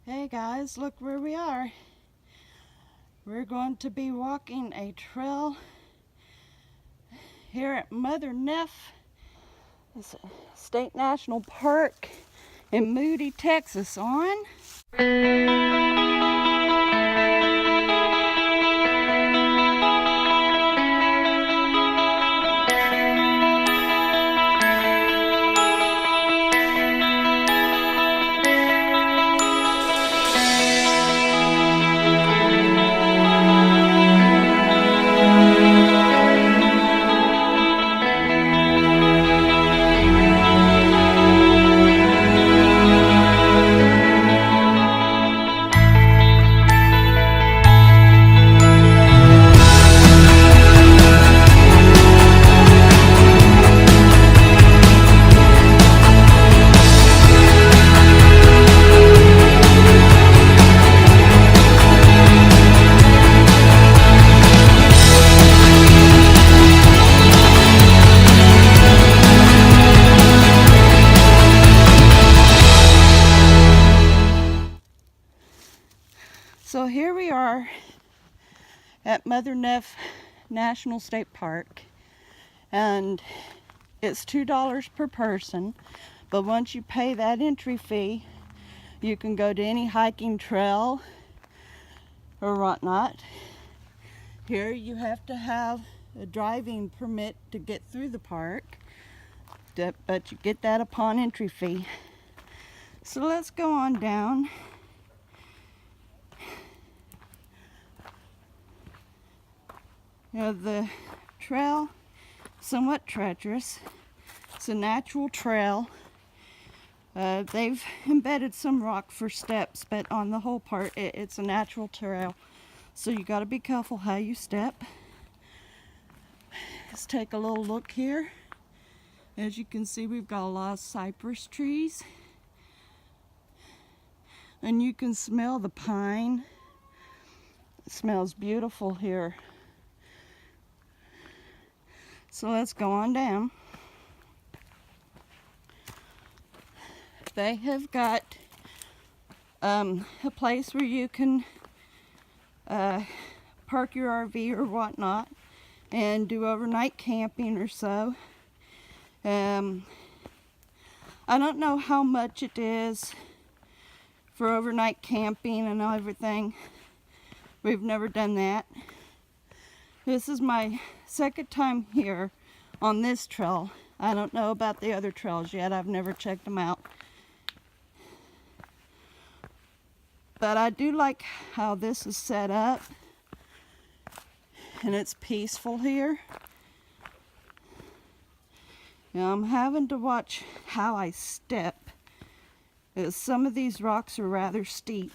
Hey guys, look where we are. We're going to be walking a trail here at Mother Neff. It's a State National Park in Moody, Texas on. So here we are at Mother Neff National State Park, and it's $2 per person, but once you pay that entry fee, you can go to any hiking trail or whatnot. Here you have to have a driving permit to get through the park, but you get that upon entry fee. So let's go on down. The trail, somewhat treacherous. It's a natural trail. They've embedded some rock for steps, but on the whole part, it's a natural trail. So you got to be careful how you step. Let's take a little look here. As you can see, we've got a lot of cypress trees. And you can smell the pine. It smells beautiful here. So let's go on down. They have got a place where you can park your RV or whatnot and do overnight camping or so. I don't know how much it is for overnight camping and everything. We've never done that. This is my second time here on this trail. I don't know about the other trails yet. I've never checked them out. But I do like how this is set up. And it's peaceful here. Now I'm having to watch how I step, as some of these rocks are rather steep.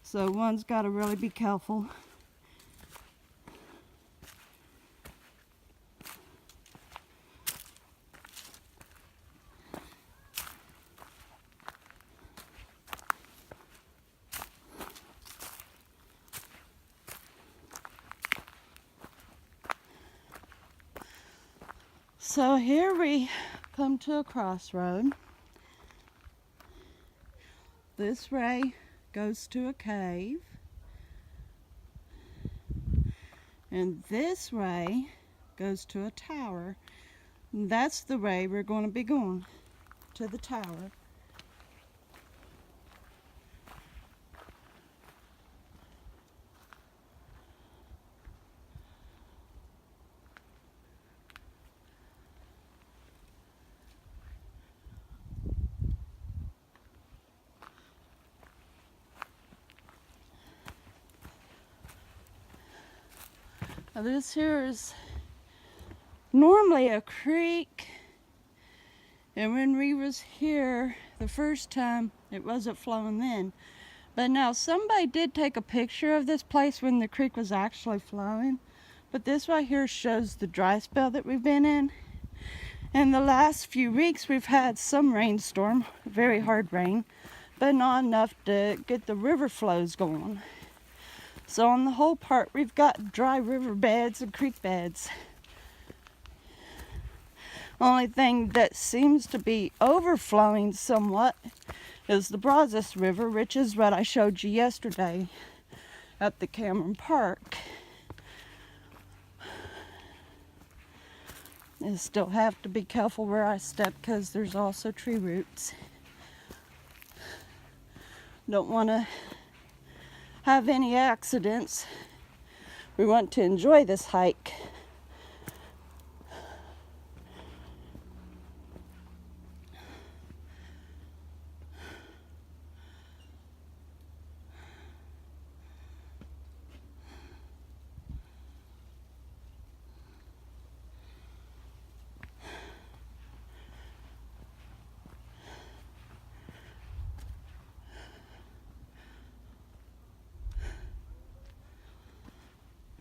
So one's got to really be careful. So here we come to a crossroad. This way goes to a cave, and this way goes to a tower. And that's the way we're going to be going, to the tower. Now this here is normally a creek, and when we was here the first time, it wasn't flowing then. But now somebody did take a picture of this place when the creek was actually flowing. But this right here shows the dry spell that we've been in. And the last few weeks we've had some rainstorm, very hard rain, but not enough to get the river flows going. So on the whole part, we've got dry river beds and creek beds. Only thing that seems to be overflowing somewhat is the Brazos River, which is what I showed you yesterday at the Cameron Park. I still have to be careful where I step because there's also tree roots. Don't want to have any accidents. We want to enjoy this hike.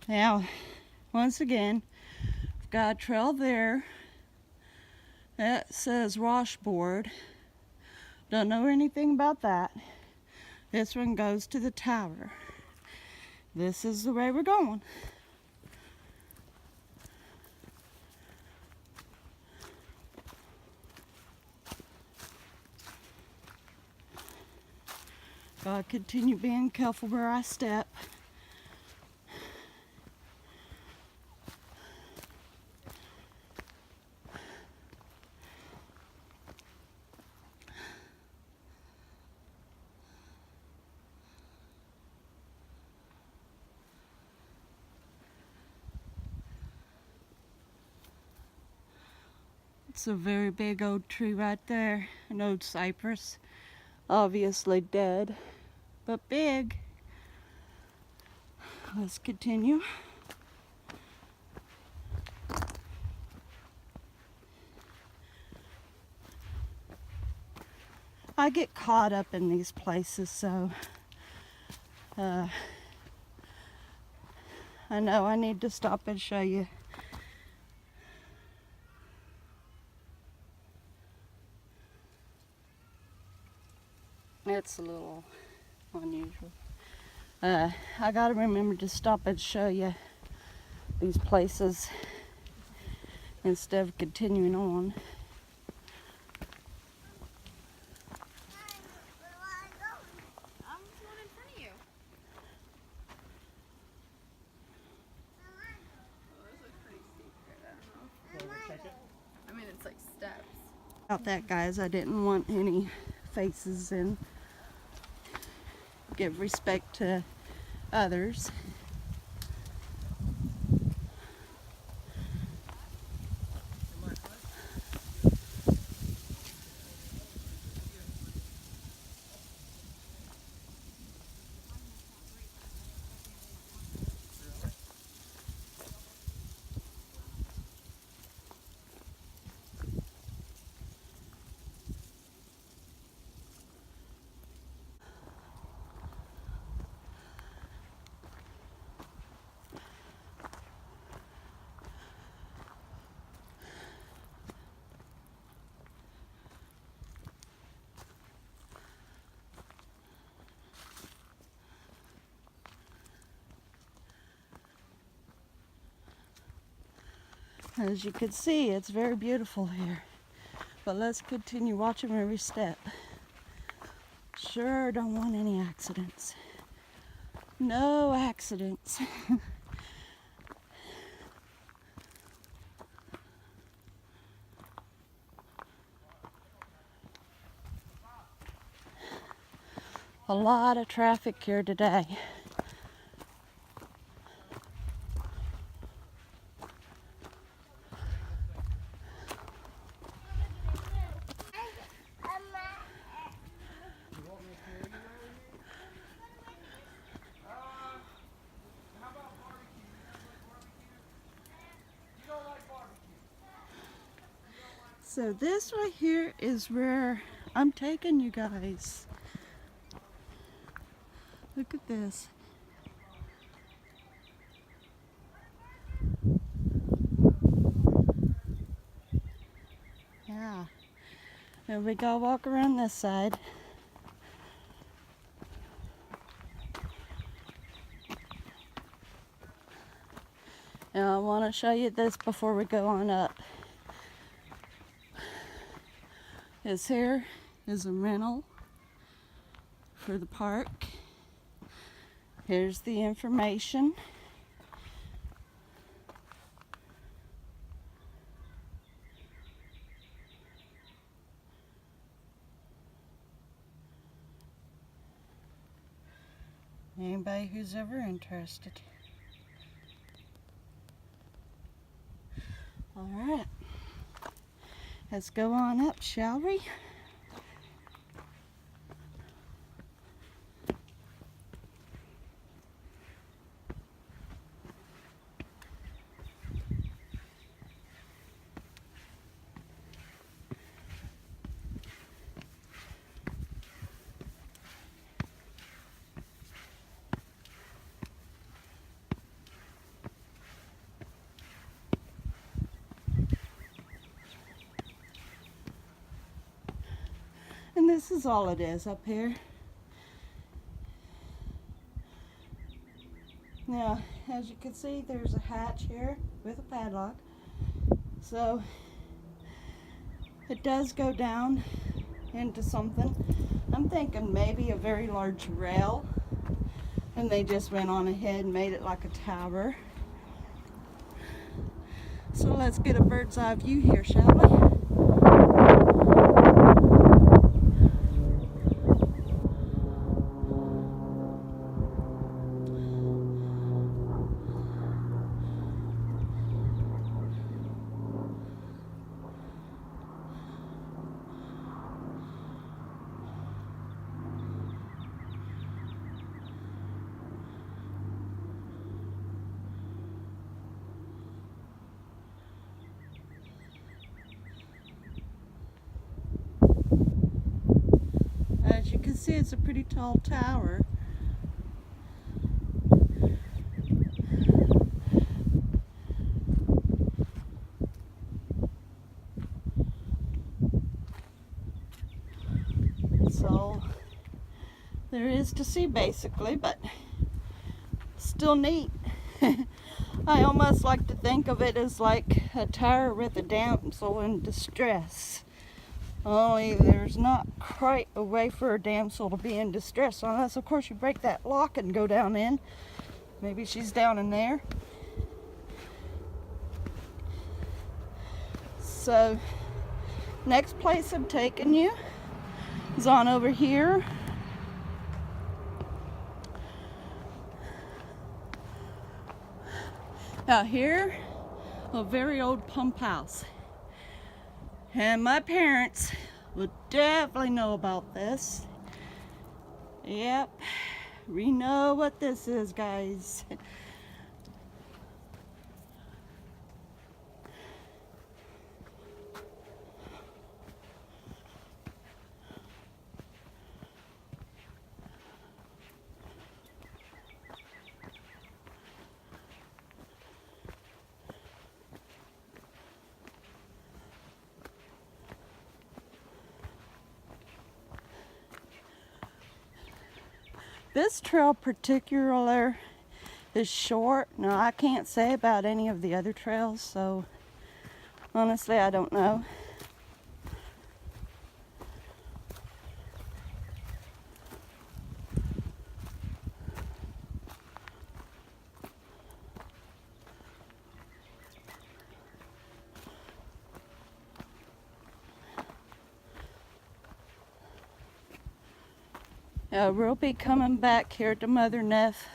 Now, once again, I've got a trail there that says washboard. Don't know anything about that. This one goes to the tower. This is the way we're going. Gotta continue being careful where I step. It's a very big old tree right there, an old cypress, obviously dead, but big. Let's continue. I get caught up in these places, so I know I need to stop and show you. It's a little unusual. I gotta remember to stop and show you these places instead of continuing on. About that, guys, I didn't want any faces in. Give respect to others. As you can see, it's very beautiful here. But let's continue watching every step. Sure don't want any accidents. No accidents. A lot of traffic here today. So this right here is where I'm taking you guys. Look at this. Yeah. Now we go walk around this side. And I want to show you this before we go on up. This here is a rental for the park. Here's the information. Anybody who's ever interested. All right, let's go on up, shall we? And this is all it is up here. Now, as you can see, there's a hatch here with a padlock. So it does go down into something. I'm thinking maybe a very large rail, and they just went on ahead and made it like a tower. So let's get a bird's eye view here, shall we? As you can see, it's a pretty tall tower. That's all there is to see, basically, but still neat. I almost like to think of it as like a tower with a damsel in distress. Only there's not quite a way for a damsel to be in distress, unless of course you break that lock and go down in. Maybe she's down in there. So next place I'm taking you is on over here. Out here, a very old pump house. And my parents would definitely know about this. Yep, we know what this is, guys. This trail particular is short. Now, I can't say about any of the other trails, so honestly, I don't know. We'll be coming back here to Mother Neff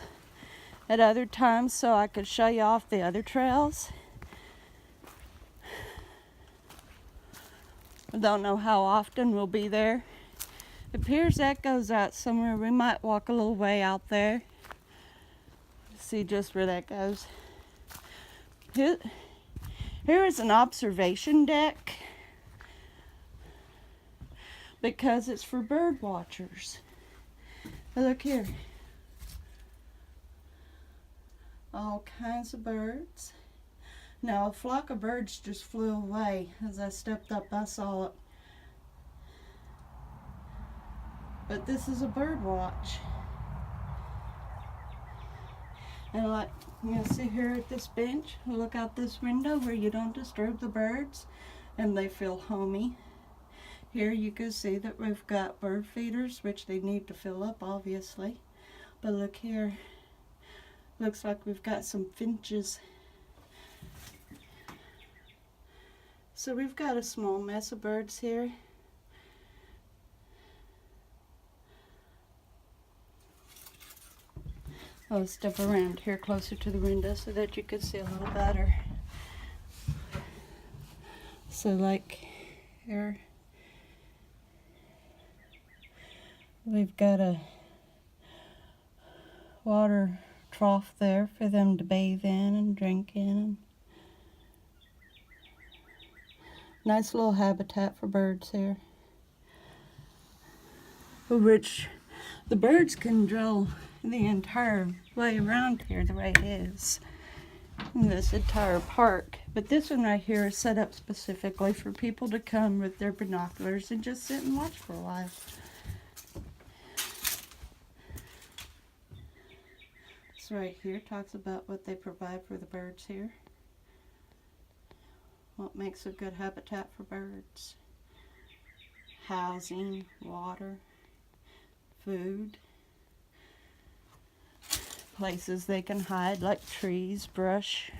at other times so I could show you off the other trails. I don't know how often we'll be there. It appears that goes out somewhere. We might walk a little way out there. See just where that goes. Here is an observation deck because it's for bird watchers. Look here. All kinds of birds. Now, a flock of birds just flew away. As I stepped up, I saw it. But this is a bird watch. And like you see here at this bench, look out this window where you don't disturb the birds and they feel homey. Here you can see that we've got bird feeders, which they need to fill up, obviously. But look here, looks like we've got some finches. So we've got a small mess of birds here. I'll step around here closer to the window so that you can see a little better. So like here, we've got a water trough there for them to bathe in and drink in. Nice little habitat for birds here, which the birds can drill the entire way around here the way it is in this entire park. But this one right here is set up specifically for people to come with their binoculars and just sit and watch for a while. This right here talks about what they provide for the birds here. What makes a good habitat for birds? Housing, water, food, places they can hide like trees, brush,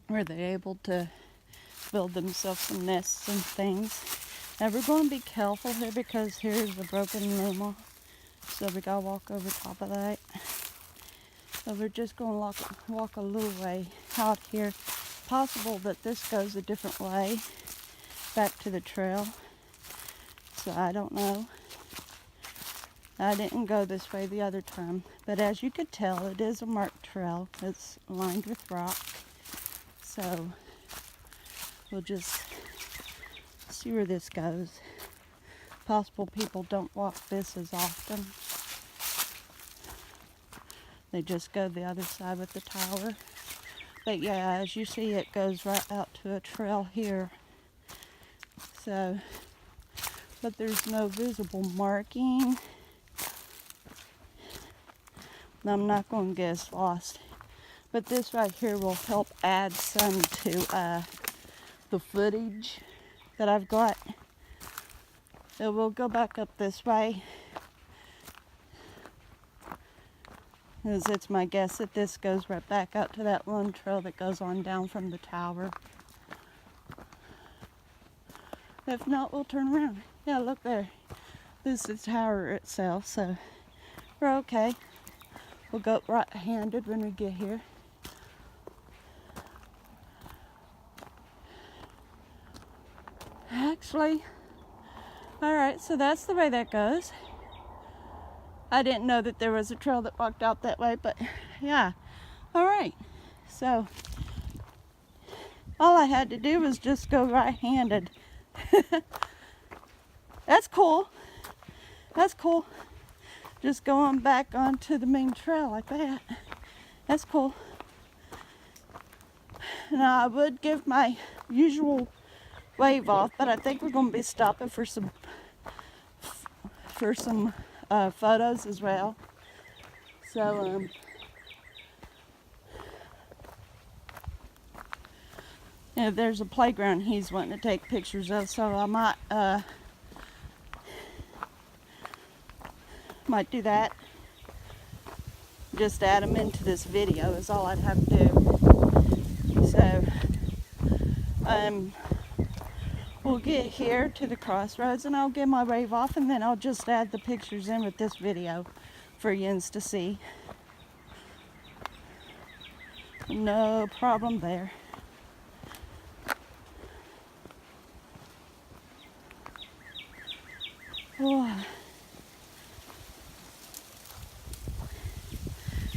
where they're able to build themselves some nests and things. Now we're going to be careful here because here's a broken llama, so we gotta walk over top of that. So we're just going to walk a little way out here. Possible that this goes a different way back to the trail, so I don't know. I didn't go this way the other time, but as you could tell, it is a marked trail. It's lined with rock, so we'll just see where this goes. Possible people don't walk this as often. They just go the other side with the tower. But yeah, as you see, it goes right out to a trail here. So, but there's no visible marking. I'm not going to get us lost. But this right here will help add some to the footage that I've got. So we'll go back up this way, because it's my guess that this goes right back out to that one trail that goes on down from the tower. If not, we'll turn around. Yeah, look there. This is the tower itself, so we're okay. We'll go right-handed when we get here. Actually, alright, so that's the way that goes. I didn't know that there was a trail that walked out that way, but yeah. Alright, so all I had to do was just go right-handed. That's cool. That's cool. Just going back onto the main trail like that. That's cool. Now I would give my usual wave off, but I think we're going to be stopping for some photos as well. So yeah, there's a playground he's wanting to take pictures of, so I might do that. Just add them into this video is all I'd have to do. So we'll get here to the crossroads and I'll get my wave off, and then I'll just add the pictures in with this video for yins to see. No problem there. Oh.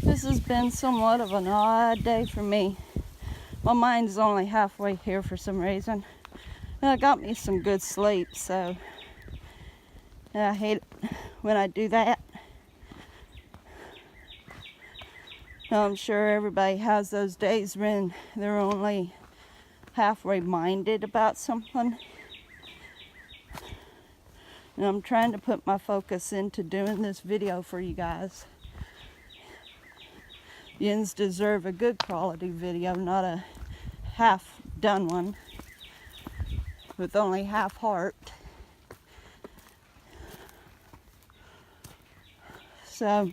This has been somewhat of an odd day for me. My mind's only halfway here for some reason. And I got me some good sleep, so I hate it when I do that. I'm sure everybody has those days when they're only halfway minded about something. And I'm trying to put my focus into doing this video for you guys. Yins deserve a good quality video, not a half done one with only half heart. So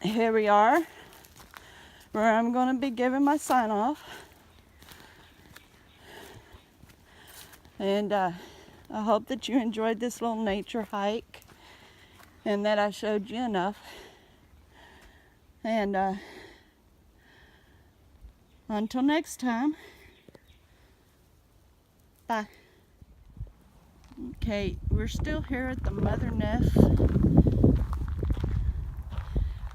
here we are, where I'm going to be giving my sign off. And I hope that you enjoyed this little nature hike and that I showed you enough. And until next time, bye. Okay, we're still here at the Mother Neff,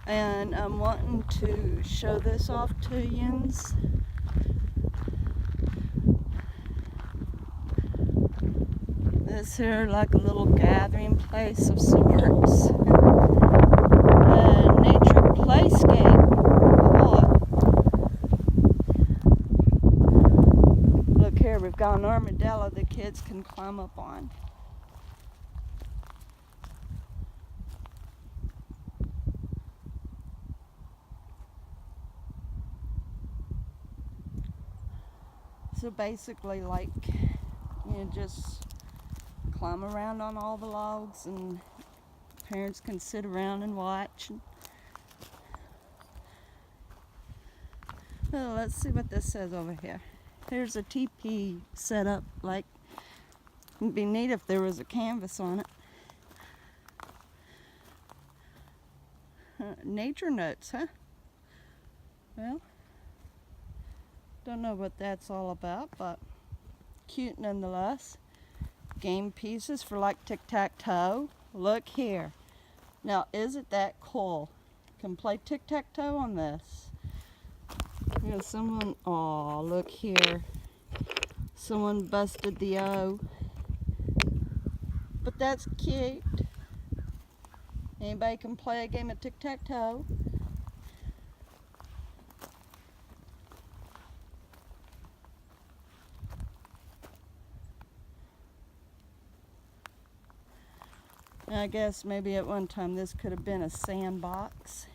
and I'm wanting to show this off to yous. This here like a little gathering place of sorts. A nature playscape. Look here, we've got an armadillo the kids can climb up on. So basically, like, you just climb around on all the logs and parents can sit around and watch. Well, let's see what this says over here. Here's a teepee set up. Like, it'd be neat if there was a canvas on it. Nature notes, huh? Well, don't know what that's all about, but cute nonetheless. Game pieces for like tic-tac-toe. Look here. Now, isn't that cool? Can play tic-tac-toe on this. You know, someone, oh, look here. Someone busted the O. But that's cute. Anybody can play a game of tic-tac-toe. I guess maybe at one time this could have been a sandbox.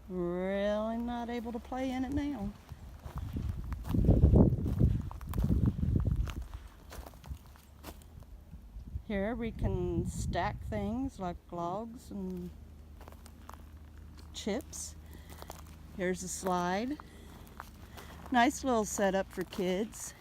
Really not able to play in it now. Here we can stack things like logs and chips. Here's a slide. Nice little setup for kids.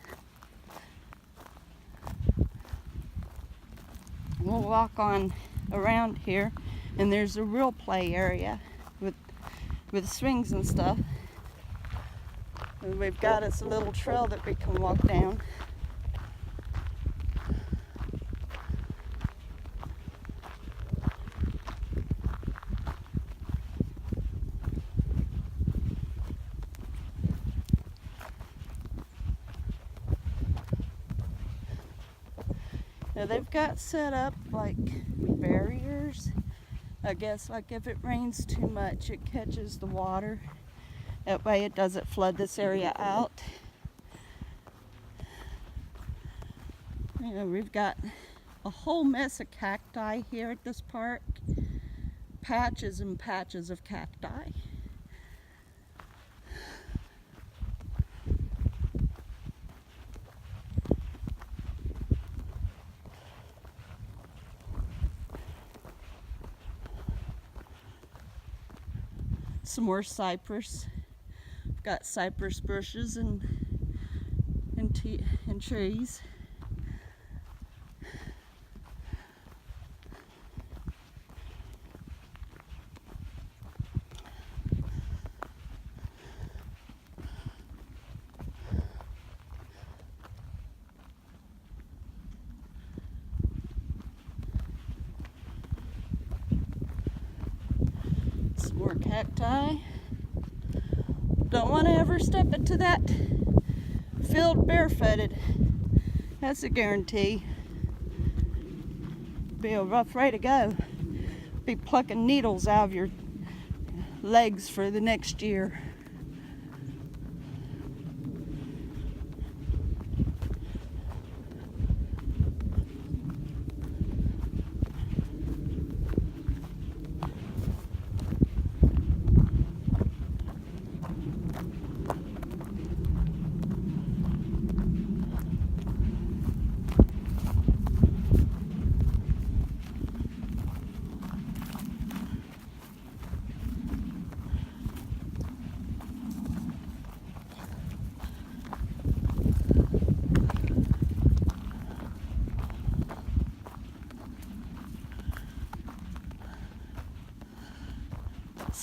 We'll walk on around here, and there's a real play area with swings and stuff. And we've got us a little trail that we can walk down. Now they've got set up like barriers. I guess like if it rains too much, it catches the water. That way it doesn't flood this area out. You know, we've got a whole mess of cacti here at this park. Patches and patches of cacti. Some more cypress. We've got cypress bushes and trees. Some more cacti. Don't want to ever step into that field barefooted. That's a guarantee. Be a rough way to go. Be plucking needles out of your legs for the next year.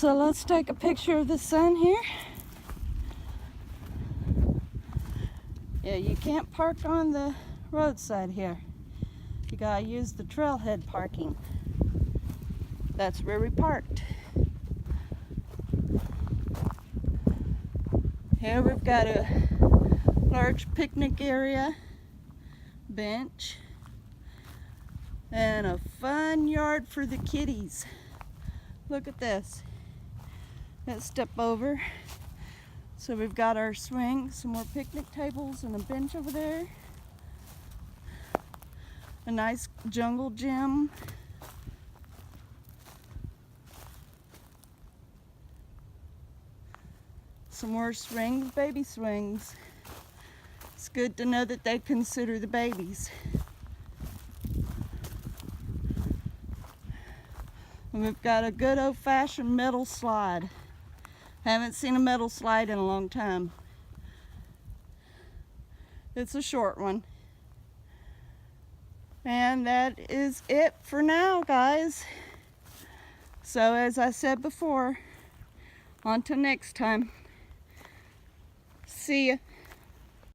So let's take a picture of the sun here. Yeah, you can't park on the roadside here. You gotta use the trailhead parking. That's where we parked. Here we've got a large picnic area, bench, and a fun yard for the kitties. Look at this. Let's step over. So we've got our swing, some more picnic tables, and a bench over there. A nice jungle gym. Some more swings, baby swings. It's good to know that they consider the babies. And we've got a good old-fashioned metal slide. Haven't seen a metal slide in a long time. It's a short one. And that is it for now, guys. So as I said before, until next time, see ya.